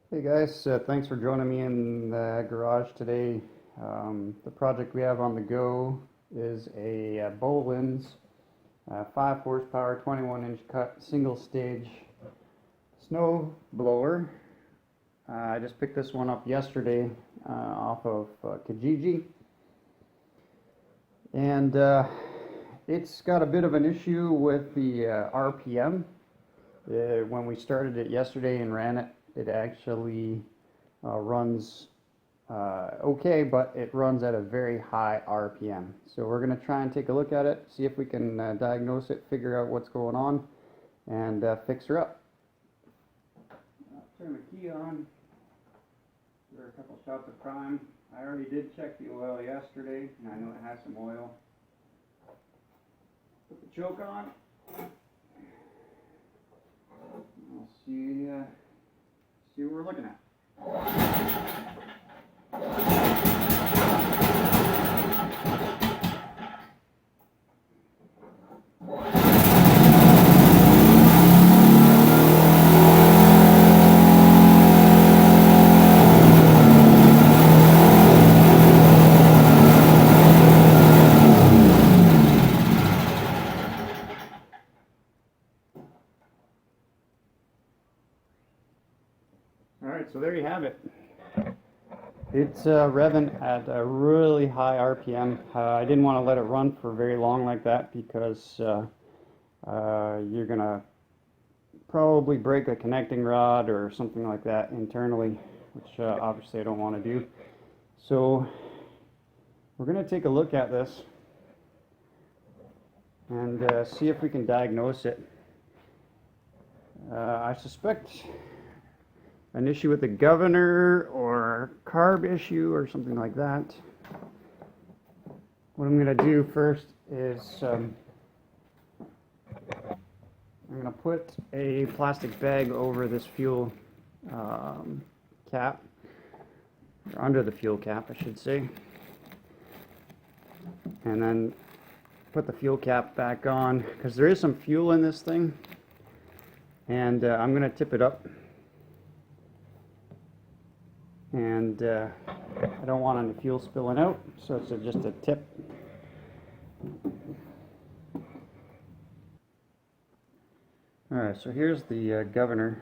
Hey guys, thanks for joining me in the garage today. The project we have on the go is a Bolens 5 horsepower 21-inch cut single stage snow blower. I just picked this one up yesterday off of Kijiji, and it's got a bit of an issue with the RPM. When we started it yesterday and ran it, it actually runs okay, but it runs at a very high RPM. So we're going to try and take a look at it, see if we can diagnose it, figure out what's going on, and fix her up. Turn the key on. Give her a couple shots of prime. I already did check the oil yesterday, and I know it has some oil. Put the choke on. We'll see what we're looking at. Alright, so there you have it. It's revving at a really high RPM. I didn't want to let it run for very long like that because you're going to probably break a connecting rod or something like that internally, which obviously I don't want to do. So we're going to take a look at this and see if we can diagnose it. I suspect an issue with the governor or carb issue or something like that. What I'm going to do first is I'm going to put a plastic bag over this fuel cap, or under the fuel cap I should say, and then put the fuel cap back on because there is some fuel in this thing, and I'm going to tip it up. And I don't want any fuel spilling out, so it's just a tip. Alright, so here's the governor,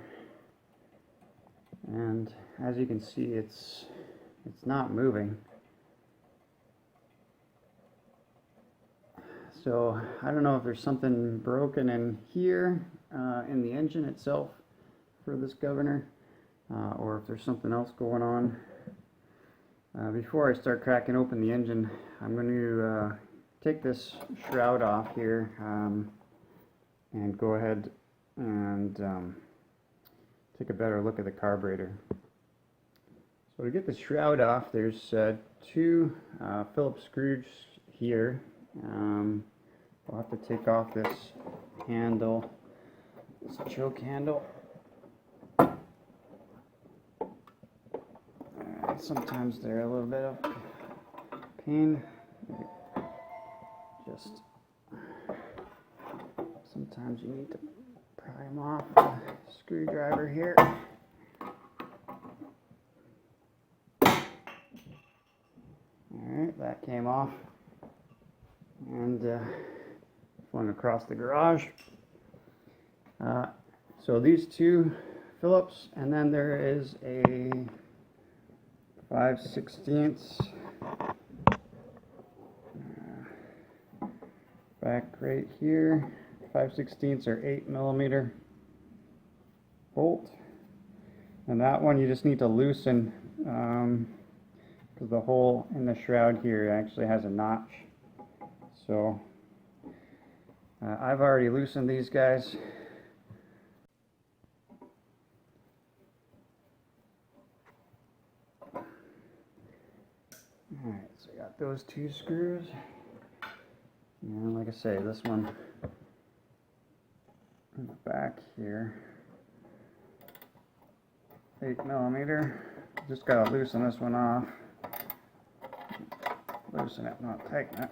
and as you can see, it's not moving. So I don't know if there's something broken in here in the engine itself for this governor. Or if there's something else going on. Before I start cracking open the engine, I'm going to take this shroud off here and go ahead and take a better look at the carburetor. So to get the shroud off, there's two Phillips screws here. We'll have to take off this handle, this choke handle. Sometimes they're a little bit of pain. Just sometimes you need to pry them off with a screwdriver here. Alright, that came off and flung across the garage. So these two Phillips, and then there is a 5/16 back right here. 5/16 or 8mm bolt, and that one you just need to loosen because the hole in the shroud here actually has a notch. So I've already loosened these guys. Alright, so I got those two screws, and like I say, this one in the back here, 8mm. Just gotta loosen this one off. Loosen it, not tighten it.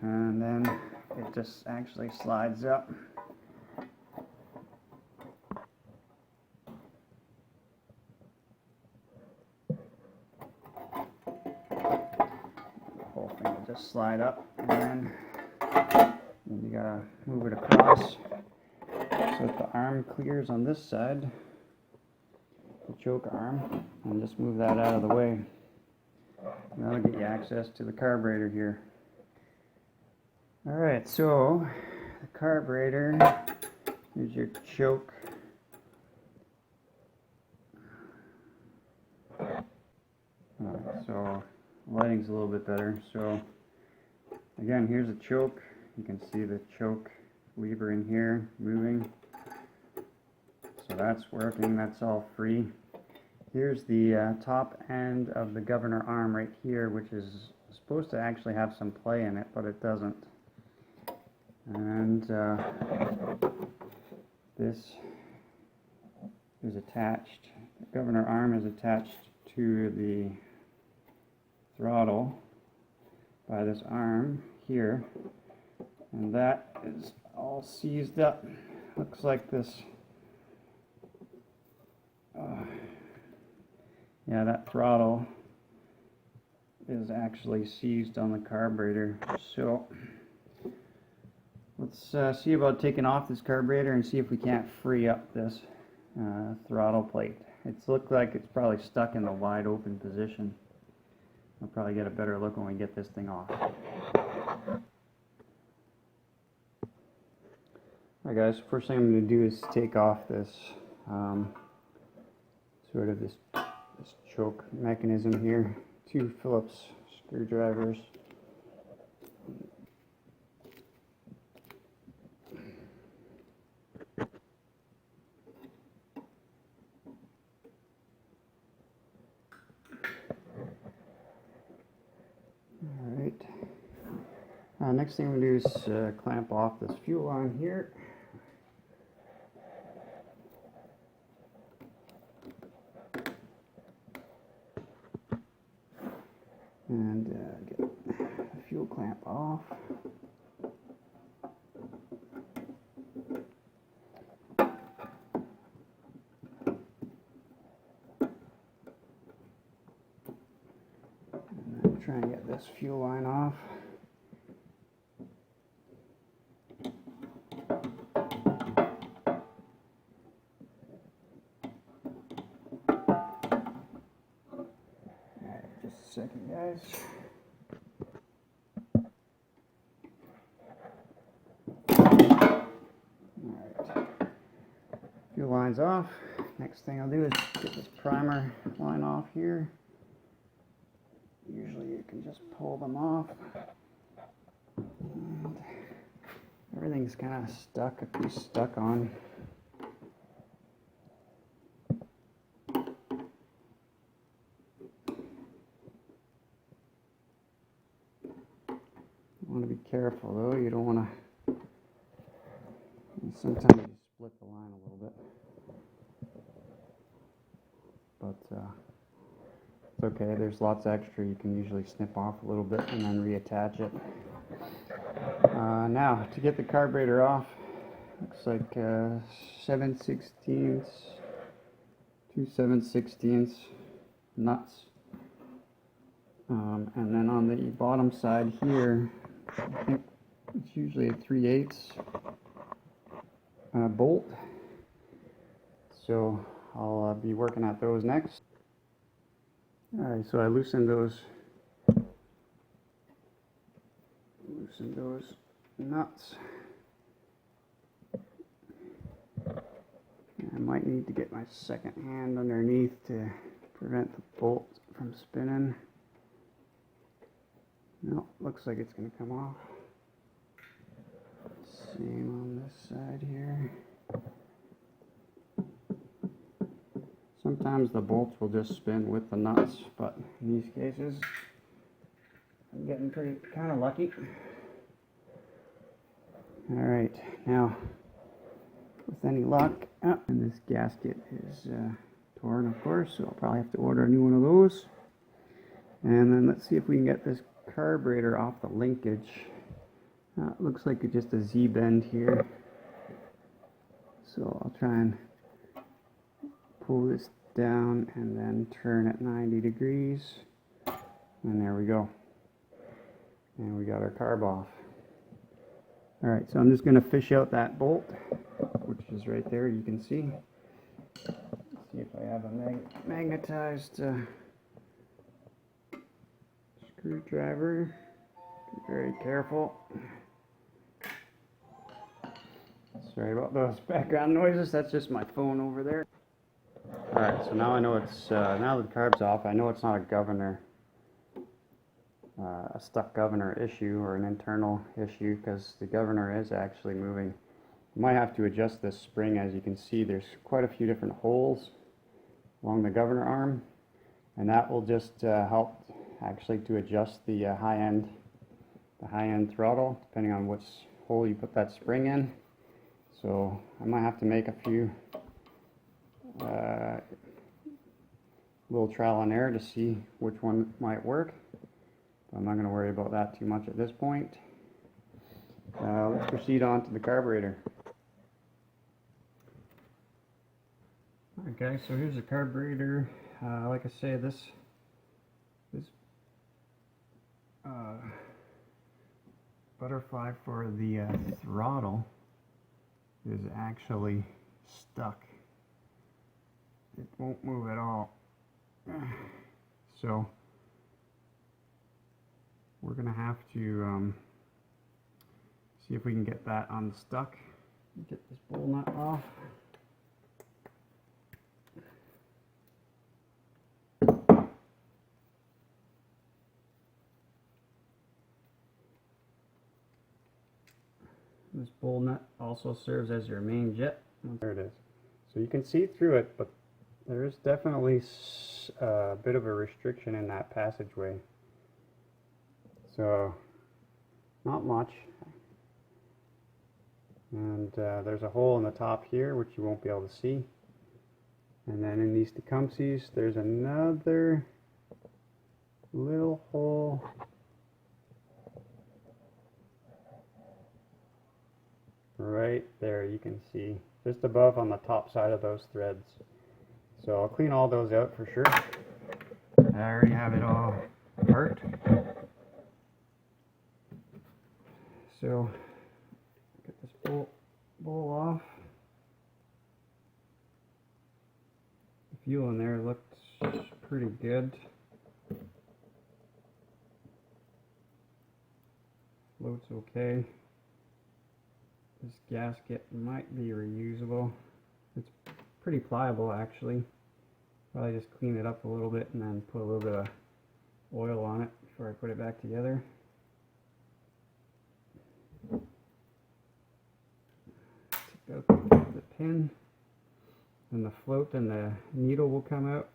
And then it just actually slides up. just slide up, and then you gotta move it across so that the arm clears on this side, the choke arm, and just move that out of the way. That'll get you access to the carburetor here. Alright, so the carburetor, here's your choke. So lighting's a little bit better. So again, here's a choke. You can see the choke lever in here moving. So that's working, that's all free. Here's the top end of the governor arm right here, which is supposed to actually have some play in it, but it doesn't. And this is attached, the governor arm is attached to the throttle by this arm here, and that is all seized up. Looks like this, yeah, that throttle is actually seized on the carburetor. So let's see about taking off this carburetor and see if we can't free up this throttle plate. It's looked like it's probably stuck in the wide open position. We'll probably get a better look when we get this thing off. Alright guys, first thing I'm going to do is take off this sort of this choke mechanism here. 2 Phillips screwdrivers. Alright. Next thing I'm going to do is clamp off this fuel line here. And get the fuel clamp off. And then try and get this fuel line off. Second, guys. Alright, fuel line's off. Next thing I'll do is get this primer line off here. Usually you can just pull them off. And everything's kind of stuck, a piece stuck on. You want to be careful though, you don't want to, sometimes you split the line a little bit, but it's okay, there's lots extra, you can usually snip off a little bit and then reattach it. Now, to get the carburetor off, looks like 7/16, 2 7/16 nuts, and then on the bottom side here, I think it's usually a 3/8 bolt, so I'll be working at those next. Alright, so I loosened those nuts. I might need to get my second hand underneath to prevent the bolt from spinning. No, looks like it's going to come off. Same on this side here. Sometimes the bolts will just spin with the nuts, but in these cases, I'm getting kind of lucky. Alright, now, with any luck, and this gasket is torn, of course, so I'll probably have to order a new one of those. And then let's see if we can get this carburetor off the linkage. It looks like it's just a Z-bend here, so I'll try and pull this down and then turn it 90 degrees, and there we go. And we got our carb off. Alright, so I'm just going to fish out that bolt, which is right there, you can see. Let's see if I have a magnetized screwdriver. Be very careful. Sorry about those background noises, that's just my phone over there. Alright, so now I know it's, now the carb's off, I know it's not a governor. A stuck governor issue or an internal issue, because the governor is actually moving. You might have to adjust this spring. As you can see, there's quite a few different holes along the governor arm, and that will just help actually to adjust the high end throttle depending on which hole you put that spring in. So I might have to make a few little trial and error to see which one might work. I'm not going to worry about that too much at this point. Let's proceed on to the carburetor. Alright guys, so here's the carburetor. Like I say, this butterfly for the throttle is actually stuck. It won't move at all. So we're going to have to see if we can get that unstuck. Get this bowl nut off. This bowl nut also serves as your main jet. There it is. So you can see through it, but there is definitely a bit of a restriction in that passageway. So, not much. And there's a hole in the top here, which you won't be able to see. And then in these Tecumsehs, there's another little hole right there, you can see, just above on the top side of those threads. So I'll clean all those out for sure. I already have it all apart. So, get this bowl off. The fuel in there looks pretty good. Floats okay. This gasket might be reusable. It's pretty pliable actually. Probably just clean it up a little bit and then put a little bit of oil on it before I put it back together. Take out the pin, and the float and the needle will come out.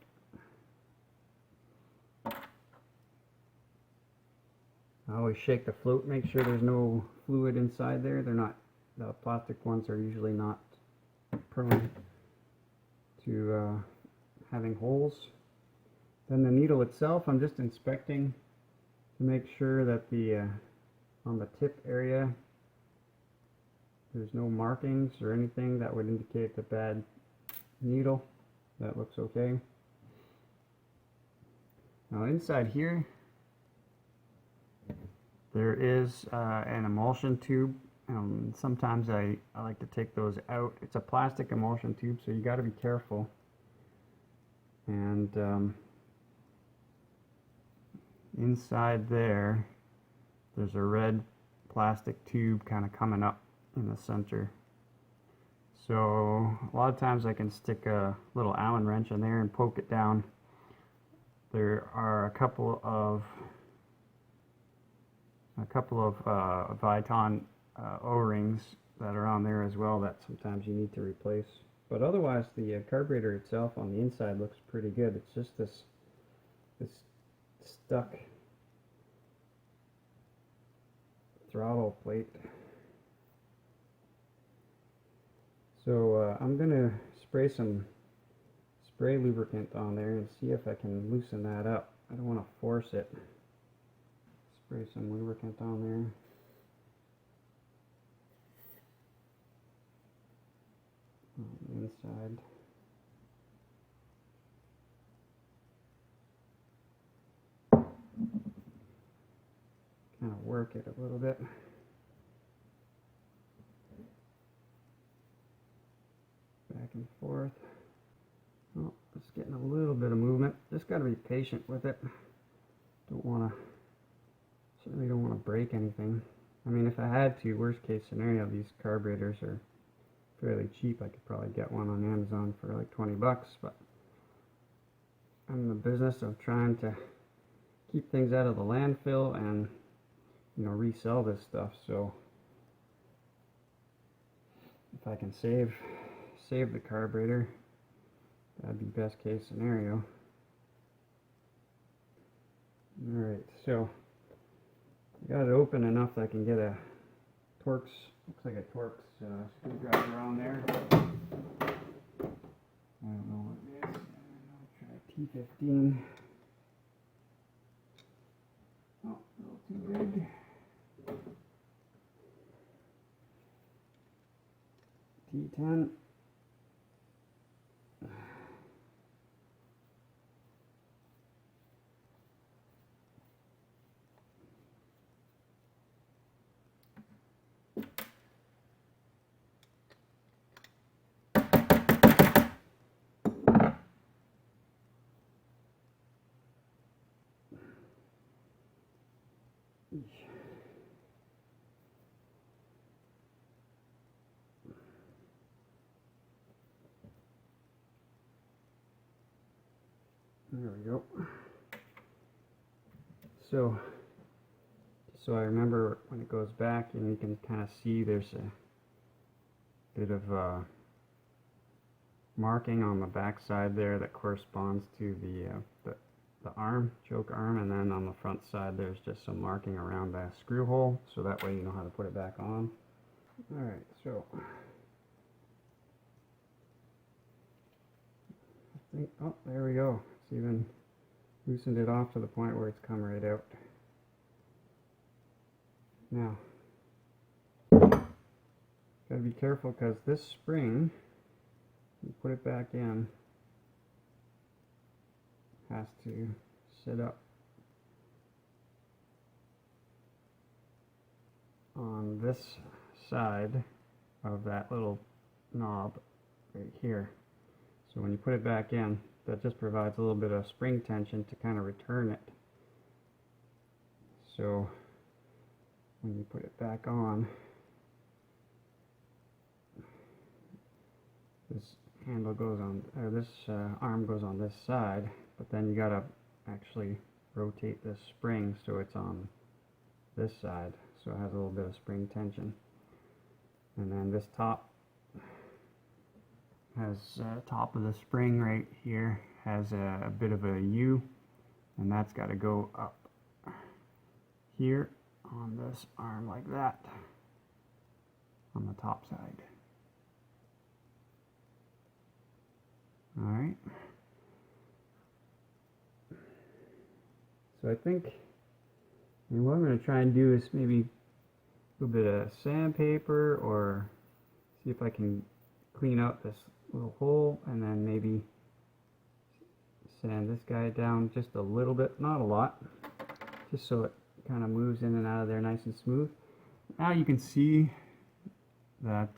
I always shake the float, make sure there's no fluid inside there. They're not, the plastic ones are usually not prone to having holes. Then the needle itself, I'm just inspecting to make sure that the on the tip area there's no markings or anything that would indicate a bad needle. That looks okay. Now inside here there is an emulsion tube. Sometimes I like to take those out. It's a plastic emulsion tube, so you got to be careful. And inside there's a red plastic tube kind of coming up in the center. So a lot of times I can stick a little Allen wrench in there and poke it down. There are a couple of Viton O-rings that are on there as well that sometimes you need to replace. But otherwise the carburetor itself on the inside looks pretty good. It's just this stuck throttle plate. So I'm going to spray some spray lubricant on there and see if I can loosen that up. I don't want to force it. Spray some lubricant on there. On the inside. Kind of work it a little bit. Back and forth. Oh, it's getting a little bit of movement. Just got to be patient with it. Certainly don't want to break anything. I mean, if I had to, worst case scenario, these carburetors are fairly cheap. I could probably get one on Amazon for like 20 bucks, but I'm in the business of trying to keep things out of the landfill and, you know, resell this stuff. So if I can save the carburetor, that'd be best case scenario. Alright, so I got it open enough that I can get a Torx, looks like a Torx screwdriver on there. I don't know what it is. I'll try T15. Oh, a little too big. T10. There we go. So I remember when it goes back, and you can kind of see there's a bit of marking on the back side there that corresponds to the arm, choke arm, and then on the front side there's just some marking around the screw hole, so that way you know how to put it back on. Alright, so I think, oh, there we go. It's even loosened it off to the point where it's come right out. Now, gotta be careful because this spring, you put it back in, has to sit up on this side of that little knob right here. So when you put it back in, that just provides a little bit of spring tension to kind of return it. So when you put it back on, this handle goes on, or this arm goes on this side, but then you gotta actually rotate this spring so it's on this side, so it has a little bit of spring tension. And then this top has top of the spring right here has a bit of a U, and that's got to go up here on this arm like that on the top side. Alright, so I think what I'm going to try and do is maybe a little bit of sandpaper, or see if I can clean out this little hole, and then maybe sand this guy down just a little bit, not a lot, just so it kind of moves in and out of there nice and smooth. Now you can see that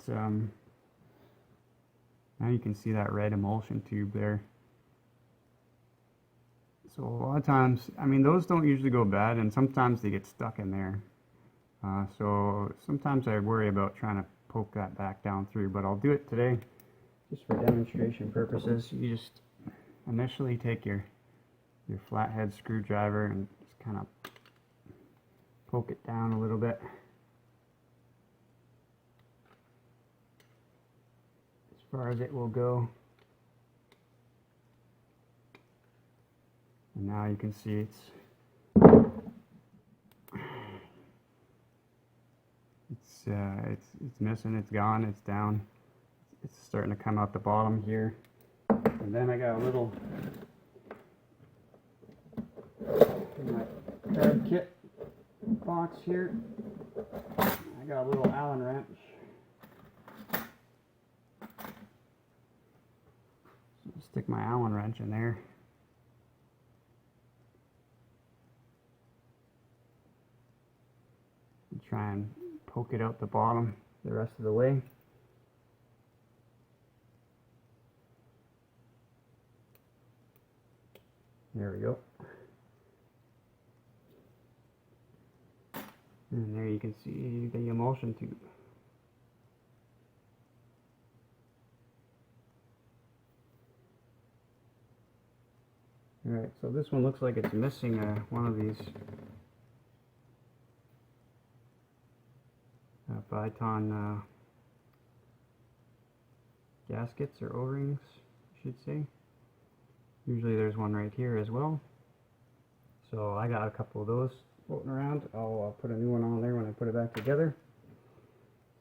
red emulsion tube there. So a lot of times, I mean, those don't usually go bad, and sometimes they get stuck in there. So sometimes I worry about trying to poke that back down through, but I'll do it today just for demonstration purposes. You just initially take your flathead screwdriver and just kind of poke it down a little bit. As far as it will go. And now you can see it's missing, it's gone, it's down. It's starting to come out the bottom here. And then I got a little, in my card kit box here, I got a little Allen wrench. So stick my Allen wrench in there. try and poke it out the bottom the rest of the way. There we go. And there you can see the emulsion tube. Alright, so this one looks like it's missing one of these Byton gaskets or O-rings, I should say. Usually there's one right here as well. So I got a couple of those floating around. I'll put a new one on there when I put it back together.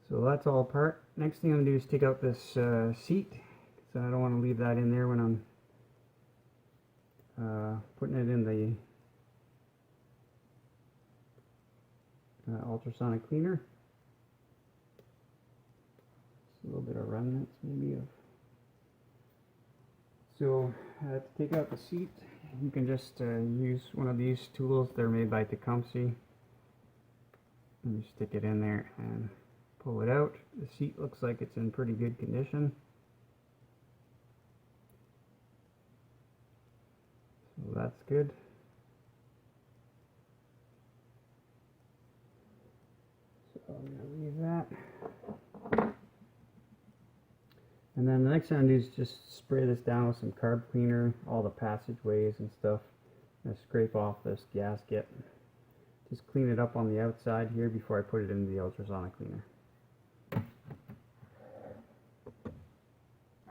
So that's all apart. Next thing I'm going to do is take out this seat. So I don't want to leave that in there when I'm putting it in the ultrasonic cleaner. Just a little bit of remnants maybe of. So to take out the seat, you can just use one of these tools. They're made by Tecumseh. And you stick it in there and pull it out. The seat looks like it's in pretty good condition. So that's good. So I'm going to leave that. And then the next thing I'm going to do is just spray this down with some carb cleaner, all the passageways and stuff. I'm going to scrape off this gasket. Just clean it up on the outside here before I put it into the ultrasonic cleaner.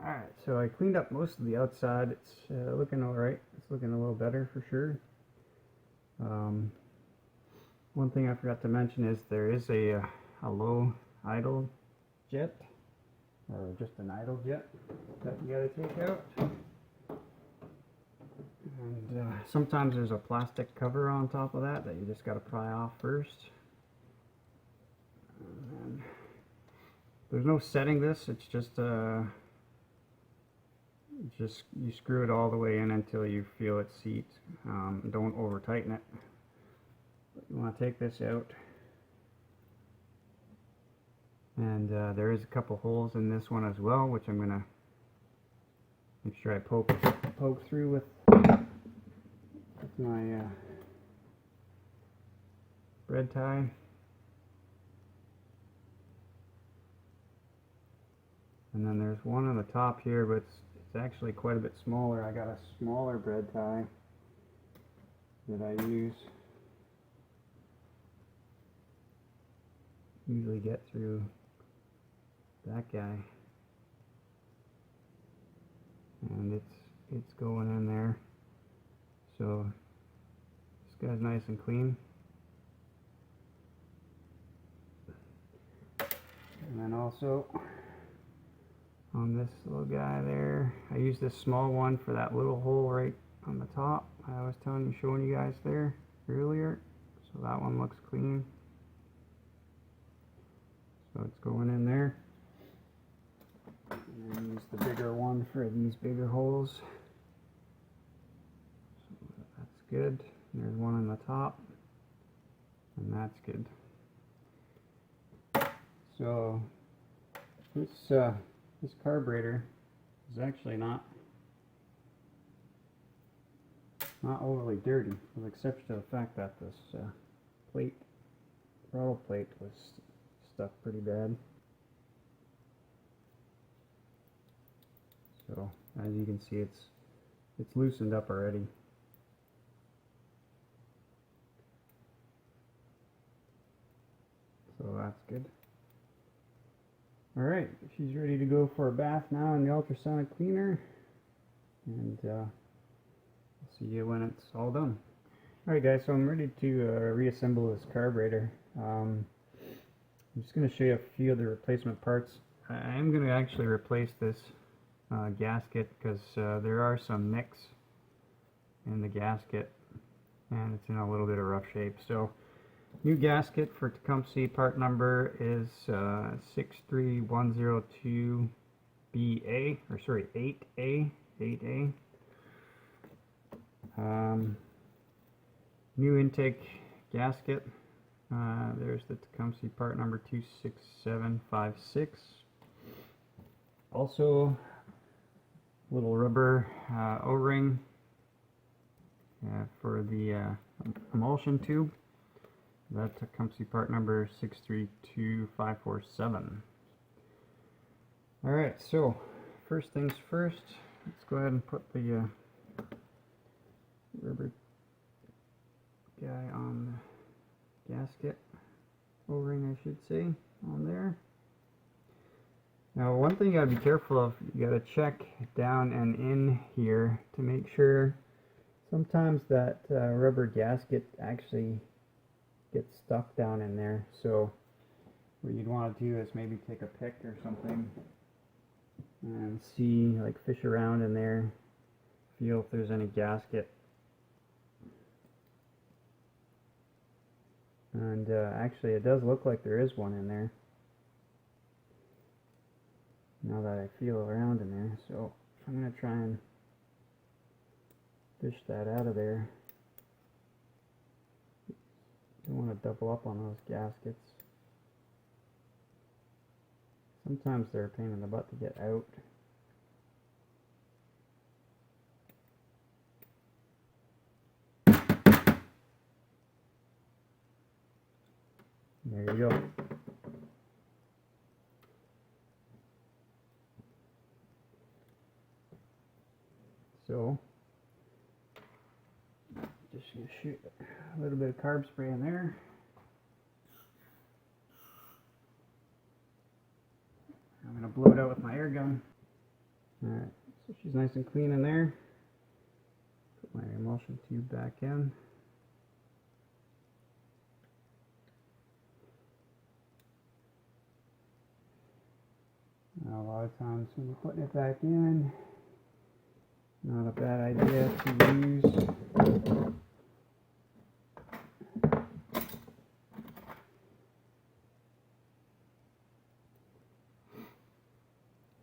Alright, so I cleaned up most of the outside. It's looking alright. It's looking a little better for sure. One thing I forgot to mention is there is a low idle jet, or just an idle jet that you gotta take out. And sometimes there's a plastic cover on top of that you just gotta pry off first. And there's no setting this, it's just you screw it all the way in until you feel it seat. Don't over tighten it. But you want to take this out. And there is a couple holes in this one as well, which I'm going to make sure I poke through with my bread tie. And then there's one on the top here, but it's actually quite a bit smaller. I got a smaller bread tie that I usually get through that guy, and it's going in there. So this guy's nice and clean. And then also on this little guy there, I use this small one for that little hole right on the top. I was showing you guys there earlier. So that one looks clean. So it's going in there. And then use the bigger one for these bigger holes. So that's good. There's one on the top, and that's good. So this carburetor is actually not overly dirty, with the exception to the fact that this throttle plate was stuck pretty bad. So as you can see, it's loosened up already. So that's good. Alright, she's ready to go for a bath now in the ultrasonic cleaner, and I'll see you when it's all done. Alright guys, so I'm ready to reassemble this carburetor. I'm just going to show you a few of the replacement parts. I am going to actually replace this gasket because there are some nicks in the gasket and it's in a little bit of rough shape. So new gasket for Tecumseh, part number is 63102BA, or sorry, 8A. New intake gasket, There's the Tecumseh part number 26756. Also, little rubber O-ring for the emulsion tube. That Tecumseh part number 632547. Alright, so first things first, let's go ahead and put the rubber guy on the gasket, O-ring I should say, on there. Now one thing you gotta be careful of, you gotta check down and in here to make sure. Sometimes that rubber gasket actually gets stuck down in there, so what you'd want to do is maybe take a pick or something and see, like fish around in there, feel if there's any gasket. And actually it does look like there is one in there now that I feel around in there, so I'm going to try and fish that out of there. Don't want to double up on those gaskets. Sometimes they're a pain in the butt to get out. There you go. So, just going to shoot a little bit of carb spray in there. I'm going to blow it out with my air gun. Alright, so she's nice and clean in there. Put my emulsion tube back in. Now, a lot of times when you're putting it back in, not a bad idea to use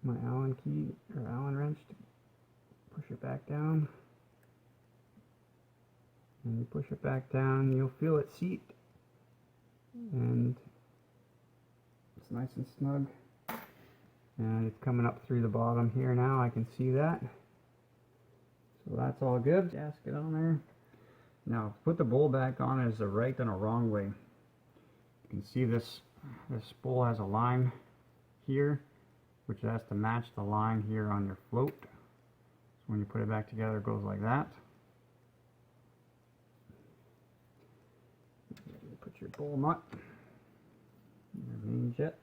my Allen key or Allen wrench to push it back down. And you push it back down, you'll feel it seat, and it's nice and snug. And it's coming up through the bottom here now, I can see that. So that's all good. Gasket on there. Now, put the bowl back on as a right and a wrong way. You can see this bowl has a line here, which has to match the line here on your float. So when you put it back together, it goes like that. Put your bowl nut, your main jet,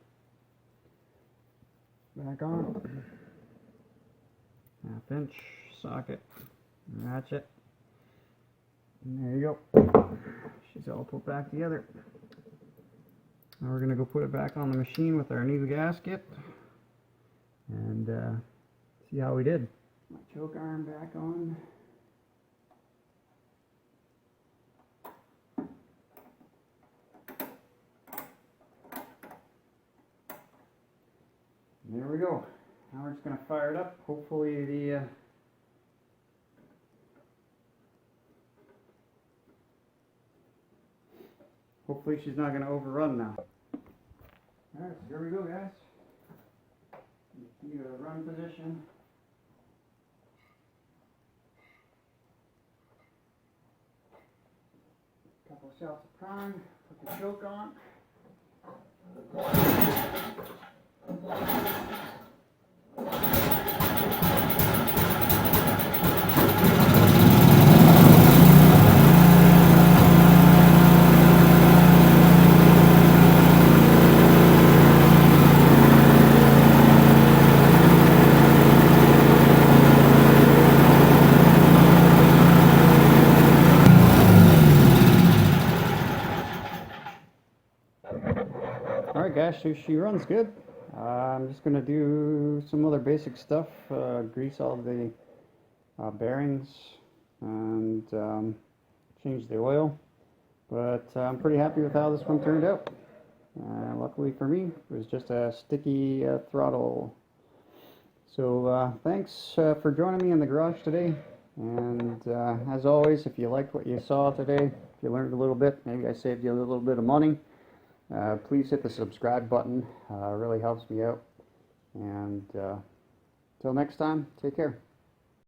back on. Half-inch socket, ratchet, and there you go. She's all put back together. Now we're going to go put it back on the machine with our new gasket and see how we did. My choke arm back on. There we go. Now we're just going to fire it up. Hopefully the hopefully she's not going to overrun now. Alright, so here we go, guys. You a run position. Couple of shots of prime. Put the choke on. Alright guys, so she runs good. I'm just going to do some other basic stuff, grease all the bearings and change the oil, but I'm pretty happy with how this one turned out. Luckily for me, it was just a sticky throttle. So thanks for joining me in the garage today. And as always, if you liked what you saw today, if you learned a little bit, maybe I saved you a little bit of money, please hit the subscribe button. It really helps me out. And till next time, take care.